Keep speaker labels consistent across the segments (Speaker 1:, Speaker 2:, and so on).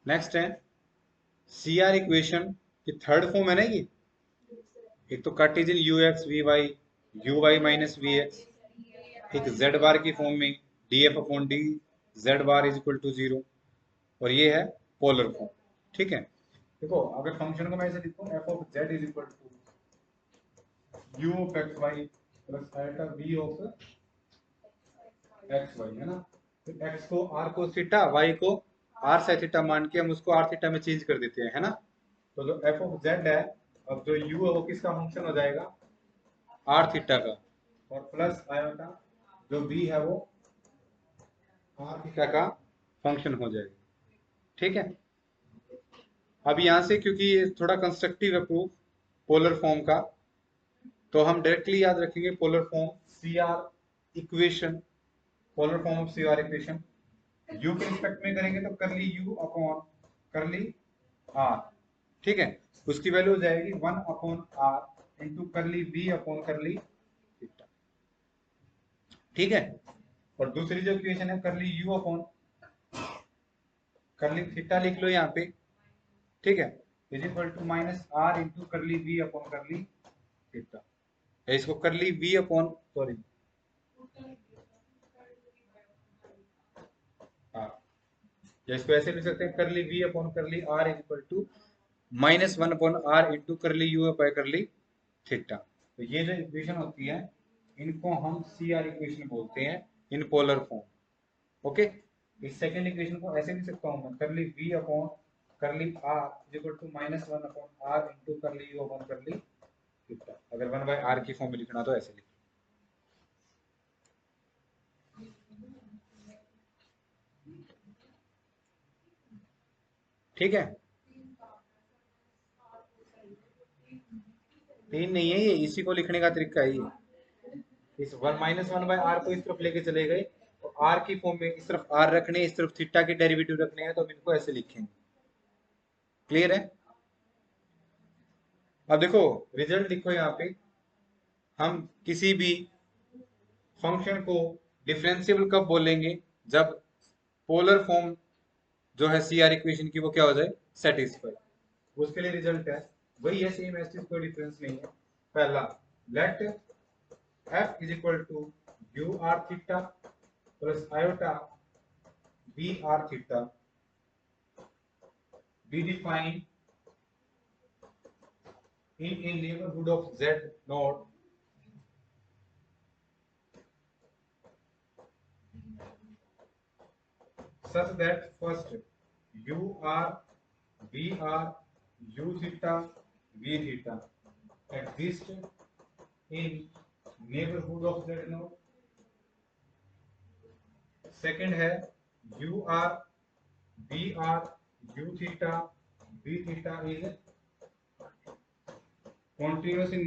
Speaker 1: Next है C R equation की third form है ना ये। एक तो Cartesian u x v y u y minus v x, एक जेड बार की फॉर्म में d f upon d z bar is equal to zero, और ये है पोलर फॉर्म। ठीक है, देखो अगर फंक्शन को मैं ऐसे लिखूं f of z is equal to u of x y plus iota b of x y, है ना। तो एक्स को आर को थीटा, वाई को आर साइन थीटा मान के हम उसको आर थीटा में चेंज कर देते हैं, है ना। तो जो एफ ऑफ जेड है, अब जो यू है वो किसका फंक्शन हो जाएगा, आर थीटा का, और प्लस आयोटा जो बी है वो आर थीटा का फंक्शन हो जाएगा। ठीक है, अब यहाँ से क्योंकि ये थोड़ा कंस्ट्रक्टिव है प्रूफ पोलर फॉर्म का, तो हम डायरेक्टली याद रखेंगे polar form C R equation, polar form of C R equation u के रिस्पेक्ट में करेंगे तो करली यू अपॉन करली आर। ठीक है, उसकी वैल्यू हो जाएगी 1 upon r into curly b upon curly theta. ठीक है, और दूसरी जो इक्वेशन है करली यू अपॉन करली थीटा लिख लो यहाँ पे। ठीक है, is equal to minus r into curly b upon curly theta, इसको curly b upon sorry R, या इसको ऐसे लिख सकते हैं curly v upon curly r is equal to minus 1 upon r into curly u upon curly theta. तो ये जो इक्वेशन होती है इनको हम सी आर इक्वेशन बोलते हैं इन पोलर फॉर्म। ओके, इस सेकंड इक्वेशन को ऐसे लिख सकता हूँ मैं curly v upon curly r is equal to minus 1 upon r into curly u upon curly theta. अगर 1 बाय आर की फॉर्म में लिखना तो ऐसे लिख। ठीक है, तीन नहीं है ये, इसी को लिखने का तरीका है ये। इस वन माइनस 1 बाय आर को इस तरफ लेके चले गए, तो आर की फॉर्म में इस तरफ आर रखने, इस तरफ थीटा के डेरिवेटिव रखने हैं, तो हम इनको ऐसे लिखेंगे। क्लियर है। अब देखो रिजल्ट लिखो यहाँ पे, हम किसी भी फंक्शन को डिफरेंशियबल कब बोलेंगे, जब पोलर फॉर्म जो है सी आर इक्वेशन की वो क्या हो जाए, सेटिस्फाई। उसके लिए रिजल्ट है वही है, सेम ऐसे, कोई डिफरेंस नहीं है। पहला, let f is equal to u r theta plus iota b r theta be defined in a neighborhood of z naught such that first u r b r u theta v theta exist in neighborhood of z naught। second है u r b r u theta v theta is continuous in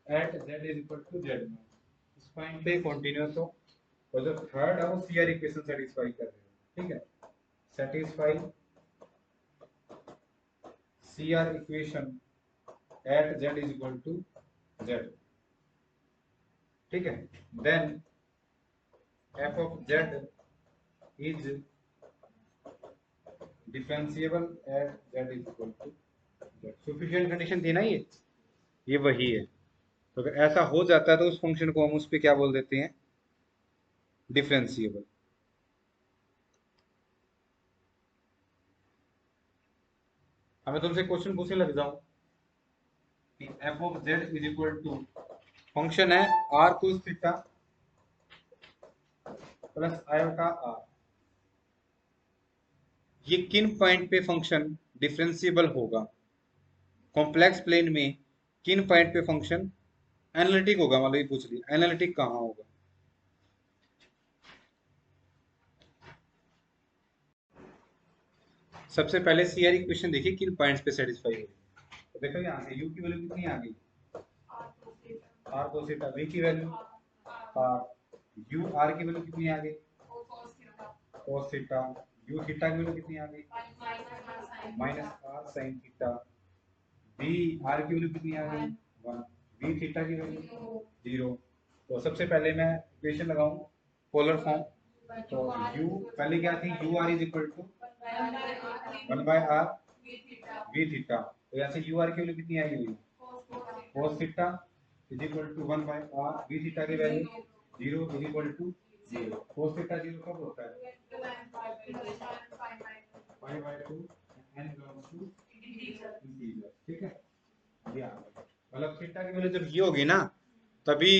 Speaker 1: at z is equal to z naught। इस point पे continuous हो, और जो third है वो सी R equation satisfy कर रहे हो। ठीक है, satisfy CR equation at z is equal to z। ठीक है, then f of z is differentiable at z is equal to z। sufficient condition थी ना ये वही है। तो अगर ऐसा हो जाता है तो उस फंक्शन को हम उस पर क्या बोल देते हैं, डिफरेंशिएबल। हमें तुमसे क्वेश्चन पूछने लग जाऊं कि f of z is equal to function है r cos theta plus iota r, ये किन पॉइंट पे फंक्शन डिफरेंशिएबल होगा, कॉम्प्लेक्स प्लेन में किन पॉइंट पे फंक्शन एनालिटिक होगा, मतलब ये पूछ लिया एनालिटिक कहाँ होगा। सबसे पहले सी आर इक्वेशन देखिए किन पॉइंट्स पे सेटिस्फाई होगी। तो देखो यहाँ से u की वैल्यू कितनी आ गई, r cos थीटा, v की वैल्यू r, u r की वैल्यू कितनी आ गई cos थीटा, u थीटा की वैल्यू कितनी आ गई minus r sin theta, v r की वैल्यू कितनी आ गई 1, v थीटा की वैल्यू 0। तो सबसे पहले मैं इक्वेशन लगाऊं पोलर फॉर्म, तो u पहले क्या थी, u r is equal to 1/r we theta. तो यहाँ से यू आर की वैल्यू कितनी आई हुई, cos theta is equal to 1/r we theta की value 0 is equal to 0। cos theta 0 कब होता है, π/2 n बिलोंग्स टू इंटीजर। ठीक है, ये आ गया। मतलब थीटा की वैल्यू जब ये होगी ना तभी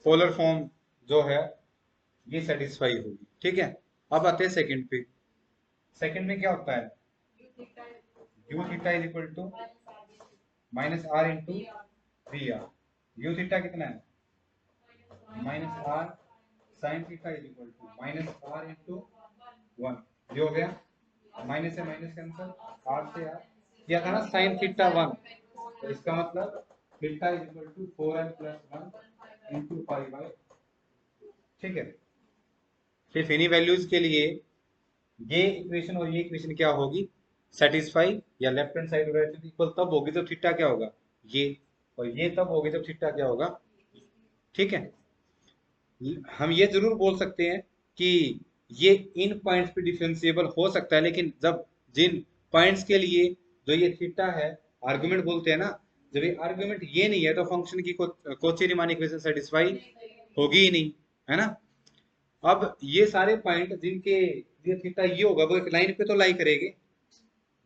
Speaker 1: पोलर फॉर्म जो है ये सेटिस्फाई होगी। ठीक है, अब आते हैं सेकंड पे। सेकंड में क्या होता है, u theta is equal to minus r into v r. U theta कितना है, minus r sine theta is equal to minus r into 1। ये हो गया, माइनस से माइनस कैंसिल, आर से आर किया था ना साइन थीटा 1, तो इसका मतलब theta is equal to 4n plus 1 into pi. ठीक है, सिर्फ इन्हीं वैल्यूज के लिए ये इक्वेशन और ये इक्वेशन क्या होगी, सेटिस्फाई या left hand side right hand equal तब होगी जब थीटा क्या होगा ये, और ये तब होगी जब थीटा क्या होगा। ठीक है, हम ये जरूर बोल सकते हैं कि ये इन पॉइंट्स पे डिफरेंशिएबल हो सकता है, लेकिन जब जिन पॉइंट्स के लिए जो ये थीटा है आर्गुमेंट बोलते हैं ना, जब ये आर्गुमेंट ये नहीं है तो फंक्शन की कोची रीमान इक्वेशन सेटिस्फाई होगी ही नहीं, है ना। अब ये सारे पॉइंट जिनके ये थीटा ये होगा वो एक लाइन पे तो लाई करेंगे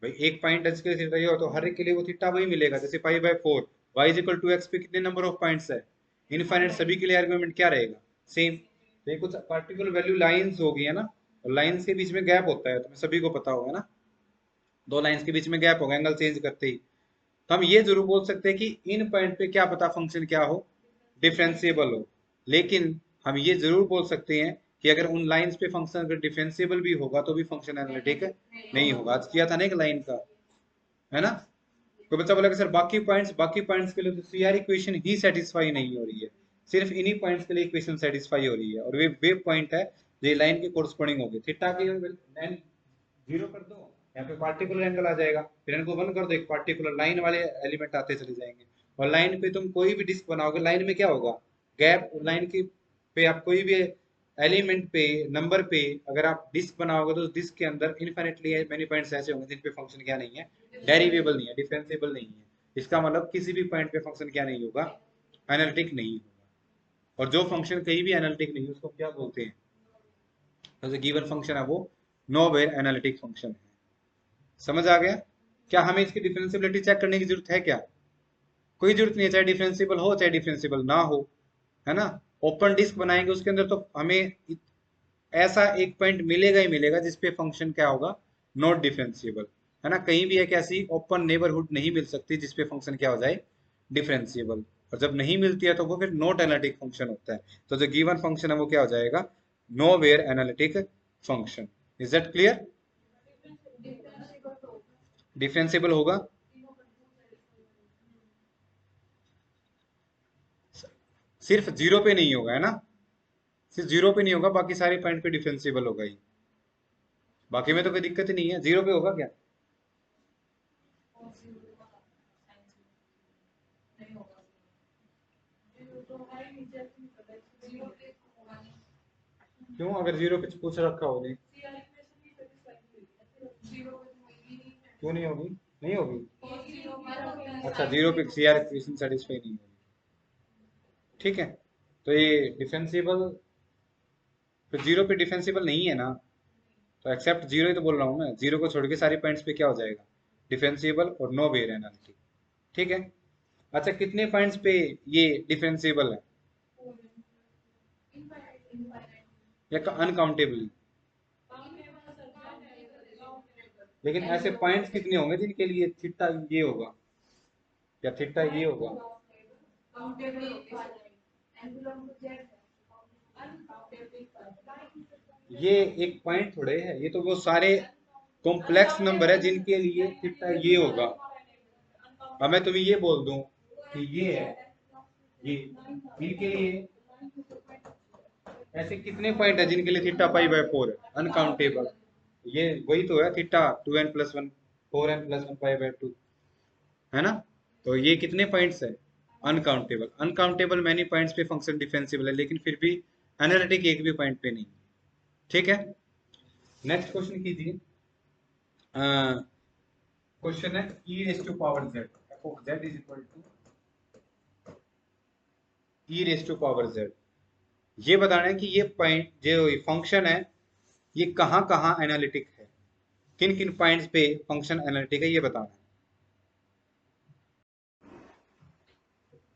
Speaker 1: भाई, एक पॉइंट जिसके लिए थीटा ये हो तो हर एक के लिए वो थीटा वही मिलेगा। जैसे π/4 y is equal to x पे कितने नंबर ऑफ पॉइंट्स है, इनफाइनाइट, सभी के लिए आर्गुमेंट क्या रहेगा, सेम। तो ये कुछ पार्टिकुलर वैल्यू लाइंस होगी, है ना, और लाइंस के बीच में गैप होता है, तुम्हें सभी को पता होगा ना, दो लाइंस के बीच में गैप होगा एंगल चेंज करते ही। तो हम ये जरूर बोल सकते हैं कि इन पॉइंट पे क्या पता फंक्शन क्या हो, डिफरेंशिएबल हो। लेकिन हम ये जरूर बोल सकते हैं कि अगर उन लाइंस पे फंक्शन अगर डिफरेंशिएबल भी होगा तो भी फंक्शन एनालिटिक नहीं होगा। आज किया था ना एक लाइन का, है ना। कोई बच्चा बोला कि सर बाकी पॉइंट्स के लिए तो सीआर इक्वेशन ही सेटिस्फाई नहीं हो रही है, सिर्फ इन्हीं पॉइंट्स के लिए इक्वेशन सेटिस्फाई हो रही है, और वे पॉइंट है जो लाइन के कोरस्पोंडिंग होगी। थीटा की लाइन 0 कर दो, यहाँ पे पार्टिकुलर एंगल आ जाएगा, फिर इनको 1 कर दो, एक पार्टिकुलर लाइन वाले एलिमेंट आते चले जाएंगे। और लाइन पे तुम कोई भी डिस्क बनाओगे, लाइन में क्या होगा, गैप। लाइन की पे आप कोई भी एलिमेंट पे नंबर पे अगर आप डिस्क बनाओगे तो उस डिस्क के अंदर इनफिनिटली मेनी पॉइंट्स ऐसे होंगे जिन पे फंक्शन क्या नहीं है, डेरिवेबल नहीं है, डिफरेंशिएबल नहीं है। इसका मतलब किसी भी पॉइंट पे फंक्शन क्या नहीं होगा, एनालिटिक नहीं होगा। और जो फंक्शन कहीं भी एनालिटिक नहीं है उसको क्या बोलते हैं, जो गिवन फंक्शन है वो नोवेयर एनालिटिक फंक्शन है। समझ आ गया। क्या हमें इसकी डिफरेंशिएबिलिटी चेक करने की जरूरत है क्या, कोई जरूरत नहीं है, चाहे डिफरेंशिएबल हो चाहे डिफरेंशिएबल ना हो, है ना। ओपन डिस्क बनाएंगे उसके अंदर तो हमें ऐसा एक पॉइंट मिलेगा ही मिलेगा जिसपे फंक्शन क्या होगा, नॉट डिफरेंशिएबल, है ना। कहीं भी एक ऐसी ओपन नेबरहुड नहीं मिल सकती जिसपे फंक्शन क्या हो जाए, डिफरेंशिएबल। और जब नहीं मिलती है तो वो फिर नॉट एनालिटिक फंक्शन होता है। तो जो गिवन फंक्शन है वो क्या हो जाएगा, nowhere analytic function. Is that clear. Differentiable होगा, सिर्फ 0 पे नहीं होगा, है ना, सिर्फ 0 पे नहीं होगा, बाकी सारे पॉइंट पे डिफरेंशिएबल होगा ही। बाकी में तो कोई दिक्कत ही नहीं है, 0 पे होगा क्या, क्यों, अगर 0 पे पूछ रखा होगी क्यों नहीं होगी, नहीं होगी। अच्छा, 0 पे सीआर इक्वेशन सेटिस्फाई नहीं होगी, ठीक है। तो ये डिफरेंशिएबल, तो 0 पे डिफरेंशिएबल नहीं है ना, तो एक्सेप्ट 0 ही तो बोल रहा हूँ मैं, 0 को छोड़ के सारे पॉइंट्स पे क्या हो जाएगा, डिफरेंशिएबल और नो वेयर एनालिटिक। ठीक है। अच्छा, कितने पॉइंट्स पे ये डिफरेंशिएबल है, या अनकाउंटेबली, लेकिन ऐसे पॉइंट्स कितने होंगे जिनके लिए थीटा ये होगा या थीटा ये होगा, ये एक पॉइंट थोड़े है, ये तो वो सारे कॉम्प्लेक्स नंबर है जिनके लिए थीटा ये होगा। अब मैं तुम्हें ये बोल दूं कि ये है, ये इनके लिए ऐसे कितने पॉइंट है जिनके लिए थीटा π/4 है, अनकाउंटेबल। ये वही तो है थीटा 2n+1 4n+1 π/2, है ना। तो ये कितने पॉइंट्स है, अनकाउंटेबल। अनकाउंटेबल मैनी पॉइंट्स पे फंक्शन डिफरेंशिएबल है, लेकिन फिर भी एनालिटिक एक भी पॉइंट पे नहीं। ठीक है, नेक्स्ट क्वेश्चन कीजिए। क्वेश्चन है e raise to power z, f of z is equal to e raise to power z। ये बताना है कि ये पॉइंट जो फंक्शन है ये कहाँ कहाँ एनालिटिक है, किन किन पॉइंट्स पे फंक्शन एनालिटिक है ये बताना है।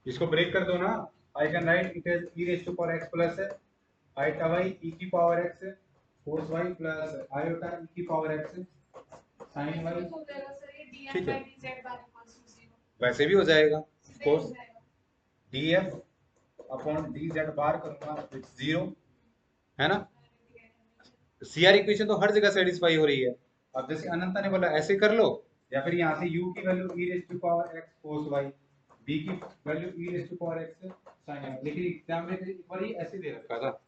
Speaker 1: इसको ब्रेक कर दो ना, I can write it as e raise to power x plus iota y e की power x cos y plus iota e की पावर x sin y। ठीक है, वैसे भी हो जाएगा course df upon dz bar करूंगा विच 0, है ना। सीआर इक्वेशन तो हर जगह सेटिस्फाई हो रही है। अब जैसे अनंता ने बोला ऐसे कर लो, या फिर यहाँ से u की value e raise to power x cos y, b की value e raise to power x sin y। लेकिन एग्जाम में एक बार ये ऐसे दे रखा था,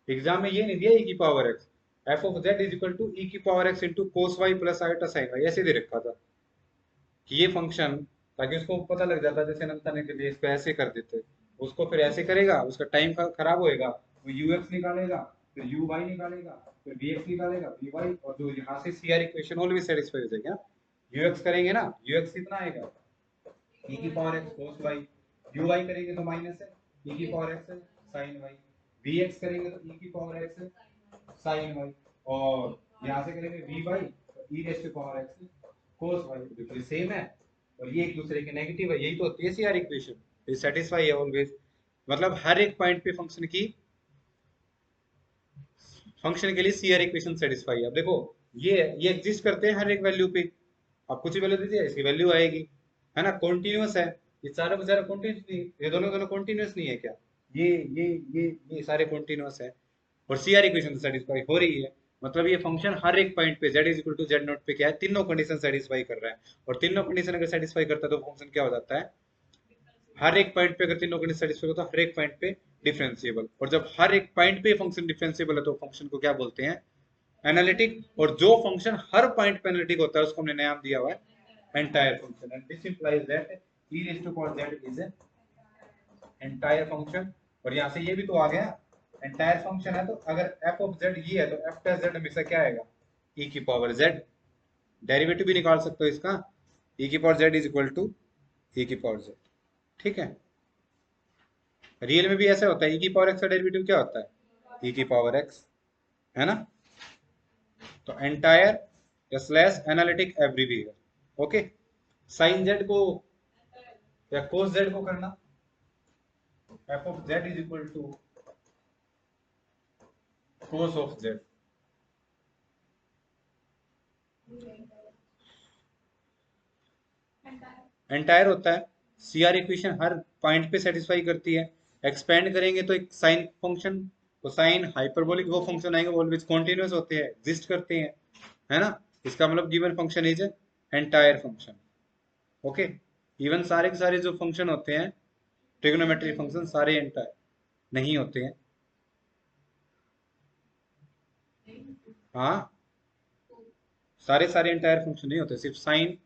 Speaker 1: एग्जाम में ये नहीं दिया e की power x, f of z is equal to e की power x into cos y plus iota sin y, ऐसे दे रखा था कि ये फंक्शन, ताकि उसको पता लग जाता जैसे अनंता ने के लिए इसको ऐसे कर देते, उसको फिर ऐसे करेगा, उसका टाइम खराब होएगा, वो ux निकालेगा, फिर uy निकालेगा, फिर vx निकालेगा, vy, और जो यहाँ से cr इक्वेशन ऑलवेज सेटिस्फाई हो जाएगा। ux करेंगे ना, ux कितना आएगा e की power x cos y, uy करेंगे तो माइनस है e की power x sin y, vx करेंगे तो e की पावर x sin y, और यहाँ से करेंगे vy तो e raise to power x cos y, बिल्कुल सेम है और ये एक दूसरे के नेगेटिव है। यही तो होती है सीआर इक्वेशन, ये सेटिस्फाई है ऑलवेज, मतलब हर एक पॉइंट पे फंक्शन के लिए सीआर इक्वेशन सेटिस्फाई है। अब देखो ये एग्जिस्ट करते हैं हर एक वैल्यू पे, आप कुछ वैल्यू दीजिए इसकी वैल्यू आएगी, है ना, कॉन्टिन्यूअस है, ये सारा का सारा कॉन्टिन्यूस नहीं, ये दोनों दोनों कॉन्टिन्यूस नहीं है क्या, ये ये ये ये सारे कॉन्टिन्यूस है, और सीआर इक्वेशन तो सेटिस्फाई हो रही है। मतलब ये फंक्शन हर एक पॉइंट पे z is equal to z naught पे क्या है, तीनों कंडीशन सेटिस्फाई कर रहा है, और तीनों कंडीशन अगर सेटिस्फाई करता है तो फंक्शन क्या हो जाता है, हर एक पॉइंट पे अगर तीनों कंडीशन सेटिस्फाई होता है हर एक पॉइंट पे डिफरेंशिएबल, और जब हर एक पॉइंट पे फंक्शन डिफरेंशिएबल है तो फंक्शन को क्या बोलते हैं, एनालिटिक। और जो फंक्शन हर पॉइंट पे एनालिटिक होता है उसको हमने नाम दिया हुआ है entire function, and this implies that e raise to power z is an entire function. और यहाँ से ये भी तो आ गया एंटायर फंक्शन है, तो अगर f ऑफ z ये है तो f प्लस z हमेशा क्या आएगा, e की पावर z, डेरिवेटिव भी निकाल सकते हो इसका, e की power z is equal to e की पावर z। ठीक है, रियल में भी ऐसा होता है, e की पावर x का डेरिवेटिव क्या होता है, e की पावर x, है ना। तो एंटायर या slash analytic everywhere, okay. Sine z को या कोस z को करना, f of z is equal to cos of z, entire होता है, सीआर इक्वेशन हर पॉइंट पे सेटिस्फाई करती है। एक्सपेंड करेंगे तो एक साइन फंक्शन, तो साइन हाइपरबोलिक वो फंक्शन आएंगे वो ऑलवेज कॉन्टिन्यूअस होते हैं, एग्जिस्ट करते हैं, है ना। इसका मतलब given function is entire function, okay. Even सारे के सारे जो फंक्शन होते हैं ट्रिग्नोमेट्री फंक्शन सारे एंटायर नहीं होते हैं, हाँ सारे सारे एंटायर फंक्शन नहीं होते, सिर्फ साइन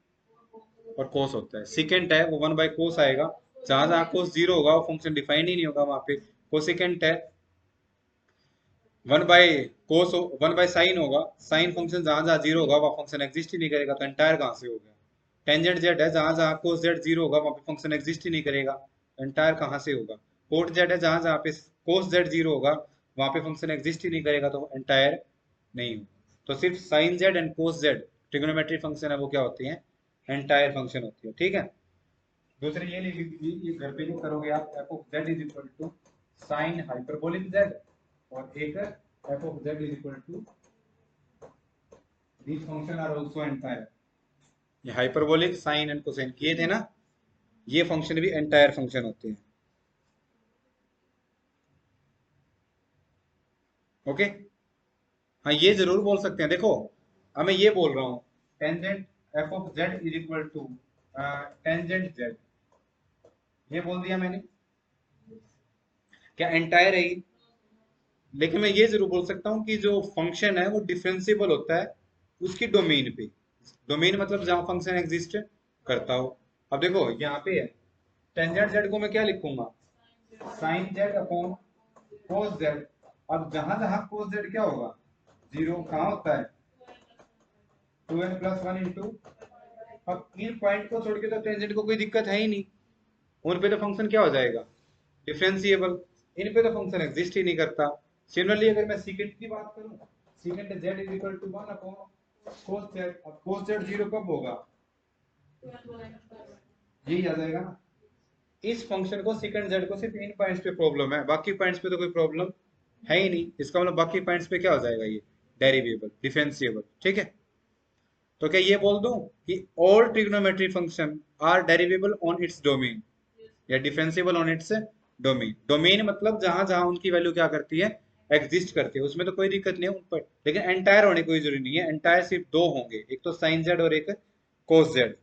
Speaker 1: और कोस होता है। सिकेंट है वो 1 बाय कोस आएगा, जहां जहां कोस 0 होगा वो फंक्शन डिफाइन ही नहीं होगा वहां पे। कोसिकेंट है 1 बाय कोस, 1 बाय साइन होगा, साइन फंक्शन जहां जहां 0 होगा वहां फंक्शन एग्जिस्ट ही नहीं करेगा, तो एंटायर कहां से हो गया। टेंजेंट जेड है, जहां जहां कोस जेड 0 होगा वहां पे फंक्शन एग्जिस्ट ही नहीं करेगा, एंटायर कहां से होगा। कोट जेड है, जहां जहां पे कोस जेड 0 होगा वहां पे फंक्शन एग्जिस्ट ही नहीं करेगा, तो एंटायर नहीं होगा। तो सिर्फ sine z and cos z trigonometry function है वो क्या होती है, एंटायर फंक्शन होती है। ठीक है, दूसरे ये घर पे जो करोगे आप, f of z is equal to sine hyperbolic z, और एक f of z is equal to this function are also entire. ये हाइपरबोलिक साइन एंड कोसाइन किए थे ना, ये फंक्शन भी एंटायर फंक्शन होते हैं, ओके। हाँ ये जरूर बोल सकते हैं, देखो अब मैं ये बोल रहा हूँ tangent f of z is equal to tangent z, ये बोल दिया मैंने, क्या एंटायर है ये। लेकिन मैं ये जरूर बोल सकता हूँ कि जो फंक्शन है वो डिफरेंशिएबल होता है उसकी डोमेन पे, डोमेन मतलब जहां फंक्शन एग्जिस्ट करता हो। अब देखो यहाँ पे है टेंजेंट जेड को मैं क्या लिखूंगा, sine z upon cos z. अब जहां जहां कोस जेड क्या होगा, 0 कहाँ होता है, 2n प्लस 1 इंटू, अब इन पॉइंट को छोड़ के तो टेंजेंट को कोई दिक्कत है ही नहीं, उन पे तो फंक्शन क्या हो जाएगा, डिफरेंशिएबल, इन पे तो फंक्शन एग्जिस्ट ही नहीं करता। सिमिलरली अगर मैं सीकेंट की बात करूं, secant z is equal to 1 upon cos z, अब cos z 0 कब होगा, यही आ जाएगा ना। इस फंक्शन को सेकंड z को सिर्फ इन पॉइंट्स पे प्रॉब्लम है, बाकी पॉइंट्स पे तो कोई प्रॉब्लम है ही नहीं, इसका मतलब बाकी पॉइंट्स पे क्या हो जाएगा, ये डेरिवेबल डिफरेंशिएबल, ठीक है। तो क्या ये बोल दूं कि all trigonometry function are derivable on its domain या differentiable on its domain. Domain मतलब जहां जहां उनकी वैल्यू क्या करती है, एग्जिस्ट करती है, उसमें तो कोई दिक्कत नहीं है उन पर, लेकिन एंटायर होने की कोई जरूरी नहीं है, एंटायर सिर्फ दो होंगे, एक तो साइन जेड और एक कोस जेड,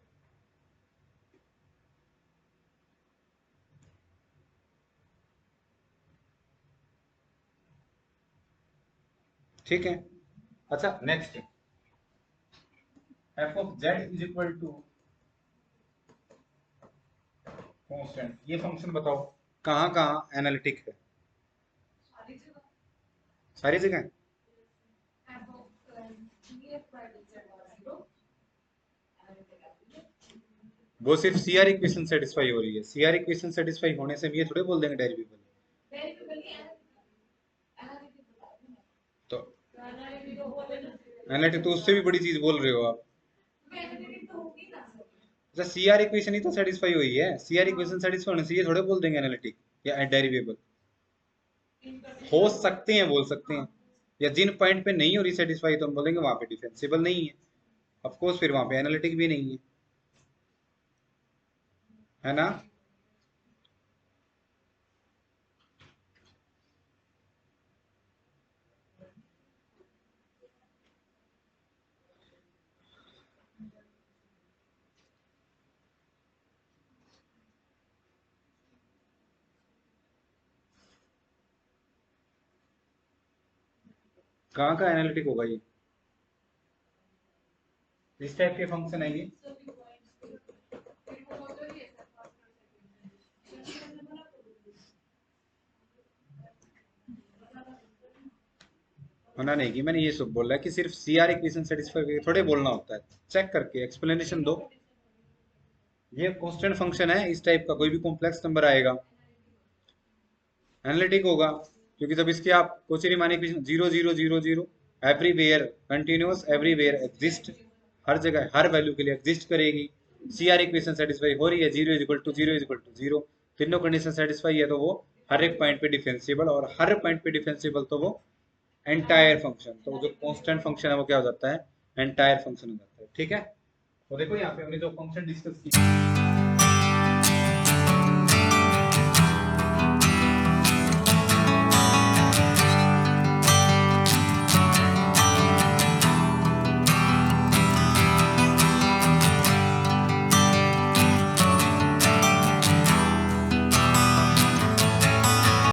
Speaker 1: ठीक है। अच्छा next, f of z is equal to constant, ये फंक्शन बताओ कहाँ कहाँ एनालिटिक है, सारी जगह। वो सिर्फ सीआर इक्वेशन सेटिस्फाई हो रही है, सीआर इक्वेशन सेटिस्फाई होने से भी ये थोड़े बोल देंगे डेरिवेबल, तो एनालिटिक तो उससे भी बड़ी चीज बोल रहे हो आप। अच्छा सीआर इक्वेशन ही तो सेटिस्फाई हुई है, सीआर इक्वेशन सेटिस्फाई होने से ये थोड़े बोल देंगे एनालिटिक या डेरिवेबल, हो सकते हैं, बोल सकते हैं, या जिन पॉइंट पे नहीं हो रही सेटिस्फाई तो हम बोलेंगे वहां पे डिफरेंशिएबल नहीं है, ऑफ कोर्स फिर वहां पे एनालिटिक भी नहीं है ना। कहाँ का एनालिटिक होगा ये, इस टाइप के फंक्शन है ये, होना नहीं कि मैंने ये सब बोला है कि सिर्फ सीआर इक्वेशन सेटिस्फाई थोड़े बोलना होता है, चेक करके एक्सप्लेनेशन दो। ये कांस्टेंट फंक्शन है, इस टाइप का कोई भी कॉम्प्लेक्स नंबर आएगा एनालिटिक होगा, क्योंकि जब इसके आप Cauchy Riemann equation 0 0 0 0 everywhere continuous everywhere exist, हर जगह हर वैल्यू के लिए एग्जिस्ट करेगी, सीआर इक्वेशन सेटिस्फाई हो रही है, 0 is equal to 0 is equal to 0, तीनों कंडीशन सेटिस्फाई है तो वो हर एक पॉइंट पे डिफरेंशिएबल, और हर पॉइंट पे डिफरेंशिएबल तो वो एंटायर फंक्शन, तो जो कांस्टेंट फंक्शन है वो क्या हो जाता है, एंटायर फंक्शन हो जाता है, ठीक है। तो देखो यहाँ पे हमने जो फंक्शन डिस्कस की